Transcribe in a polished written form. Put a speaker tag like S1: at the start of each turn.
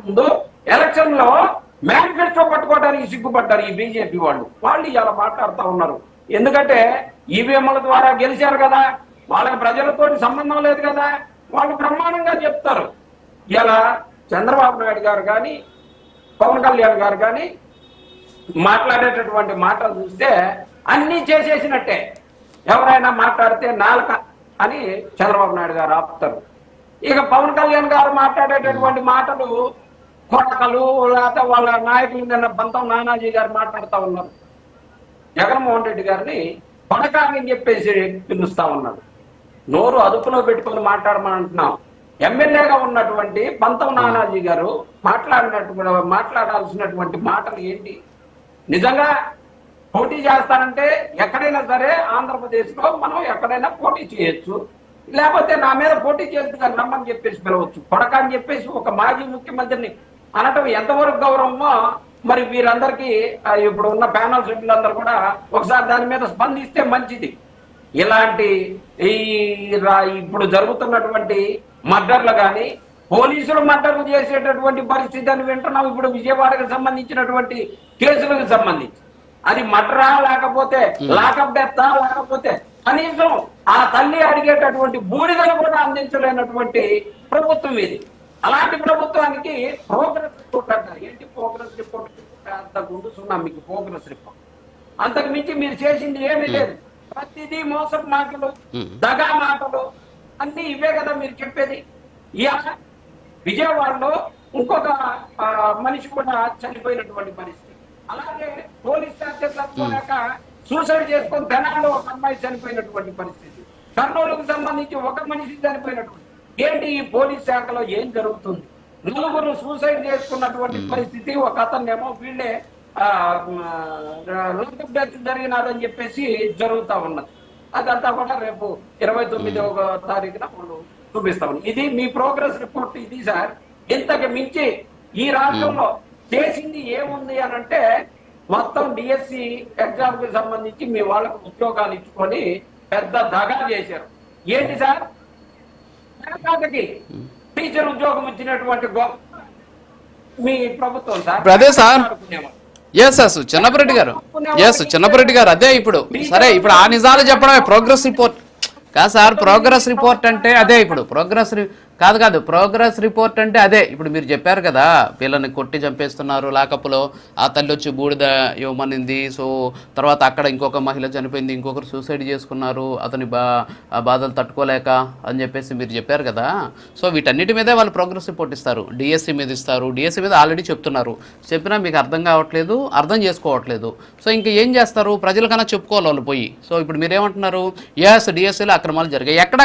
S1: ముందు ఎలక్షన్ లో మేనిఫెస్టో పట్టుకోవడానికి సిగ్గుపడ్డారు ఈ బీజేపీ వాళ్ళు ఇలా మాట్లాడుతూ ఉన్నారు. ఎందుకంటే ఈవీఎంల ద్వారా గెలిచారు కదా, వాళ్ళకి ప్రజలతో సంబంధం లేదు కదా, వాళ్ళు బ్రహ్మాండంగా చెప్తారు. ఇలా చంద్రబాబు నాయుడు గారు కానీ పవన్ కళ్యాణ్ గారు కానీ మాట్లాడేటటువంటి మాటలు చూస్తే అన్నీ చేసేసినట్టే. ఎవరైనా మాట్లాడితే నాలుక అని చంద్రబాబు నాయుడు గారు ఆపుతారు. ఇక పవన్ కళ్యాణ్ గారు మాట్లాడేటటువంటి మాటలు కొడకలు, లేకపోతే వాళ్ళ నాయకులు నిన్న బంతం నానాజీ గారు మాట్లాడుతూ ఉన్నారు. జగన్మోహన్ రెడ్డి గారిని కొడకాని చెప్పేసి పిలుస్తా ఉన్నారు. నోరు అదుపులో పెట్టుకుని మాట్లాడమంటున్నాం. ఎమ్మెల్యేగా ఉన్నటువంటి బంతం నానాజీ గారు మాట్లాడాల్సినటువంటి మాటలు ఏంటి? నిజంగా పోటీ చేస్తానంటే ఎక్కడైనా సరే ఆంధ్రప్రదేశ్ లో మనం ఎక్కడైనా పోటీ చేయొచ్చు, లేకపోతే నా మీద పోటీ చేస్తున్నా రమ్మని చెప్పేసి పిలవచ్చు. కొడక అని చెప్పేసి ఒక మాజీ ముఖ్యమంత్రిని అనటం ఎంతవరకు గౌరవమో మరి వీరందరికీ ఇప్పుడు ఉన్న ప్యానల్ సభ్యులందరూ కూడా ఒకసారి దాని మీద స్పందిస్తే మంచిది. ఇలాంటి ఇప్పుడు జరుగుతున్నటువంటి మర్డర్లు కానీ పోలీసులు మర్డర్లు చేసేటటువంటి పరిస్థితి అని వింటున్నాం. ఇప్పుడు విజయవాడకు సంబంధించినటువంటి కేసులకు సంబంధించి అది మర్డరా లేకపోతే లాకప్ డెత్తా లేకపోతే కనీసం ఆ తల్లి అడిగేటటువంటి బూడిదలు కూడా అందించలేనటువంటి ప్రభుత్వం ఇది. అలాంటి ప్రభుత్వానికి ప్రోగ్రెస్ రిపోర్ట్ అంటారు. ఏంటి ప్రోగ్రెస్ రిపోర్ట్? అంత గుండు సున్నా మీకు ప్రోగ్రెస్ రిపోర్ట్. అంతకు మించి మీరు చేసింది ఏమీ లేదు. ప్రతిదీ మోసపు మాటలు, దగా మాటలు అన్ని ఇవే కదా మీరు చెప్పేది. విజయవాడలో ఇంకొక మనిషి కూడా చనిపోయినటువంటి పరిస్థితి. అలాగే పోలీస్ శాఖ సూసైడ్ చేసుకొని తెనాల్లో ఒక అమ్మాయి చనిపోయినటువంటి పరిస్థితి. కర్నూలుకు సంబంధించి ఒక మనిషి చనిపోయినటువంటి. ఏంటి ఈ పోలీస్ శాఖలో ఏం జరుగుతుంది? నలుగురు సూసైడ్ చేసుకున్నటువంటి పరిస్థితి. ఒక అతన్నేమో వీళ్ళే లాకప్ డెత్ జరిగినారని చెప్పేసి జరుగుతా ఉన్నది. అదంతా కూడా రేపు 29వ తారీఖున వాళ్ళు చూపిస్తా ఉన్నారు. ఇది మీ ప్రోగ్రెస్ రిపోర్ట్ ఇది సార్. ఇంతకు మించి ఈ రాష్ట్రంలో చేసింది ఏముంది అని అంటే మొత్తం డిఎస్సి ఎగ్జామ్ కి సంబంధించి మీ వాళ్ళకు ఉద్యోగాలు ఇచ్చుకొని పెద్ద దగా చేశారు. ఏంటి సార్? టీచర్ ఉద్యోగం ఇచ్చినటువంటి గొప్ప మీ ప్రభుత్వం సార్.
S2: అదే సార్. చిన్నపరెడ్డి గారు అదే. ఇప్పుడు సరే, ఇప్పుడు ఆ నిజాలు చెప్పడమే ప్రోగ్రెస్ రిపోర్ట్ కాదు సార్. ప్రోగ్రెస్ రిపోర్ట్ అంటే అదే. ఇప్పుడు ప్రోగ్రెస్ రిపోర్ట్ అంటే అదే. ఇప్పుడు మీరు చెప్పారు కదా, పిల్లని కొట్టి చంపేస్తున్నారు లాకప్లో, ఆ తల్లి వచ్చి బూడిద ఇవ్వమనింది. సో తర్వాత అక్కడ ఇంకొక మహిళ చనిపోయింది, ఇంకొకరు సూసైడ్ చేసుకున్నారు అతని బాధలు తట్టుకోలేక అని చెప్పేసి మీరు చెప్పారు కదా. సో వీటన్నిటి మీదే వాళ్ళు ప్రోగ్రెస్ రిపోర్ట్ ఇస్తారు. డిఎస్సి మీద ఇస్తారు. డిఎస్సి మీద ఆల్రెడీ చెప్తున్నారు. చెప్పినా మీకు అర్థం కావట్లేదు, అర్థం చేసుకోవట్లేదు. సో ఇంకా ఏం చేస్తారు? ప్రజలకన్నా చెప్పుకోవాలి వాళ్ళు పోయి. సో ఇప్పుడు మీరేమంటున్నారు? డిఎస్సిలో అక్రమాలు జరిగాయి. ఎక్కడ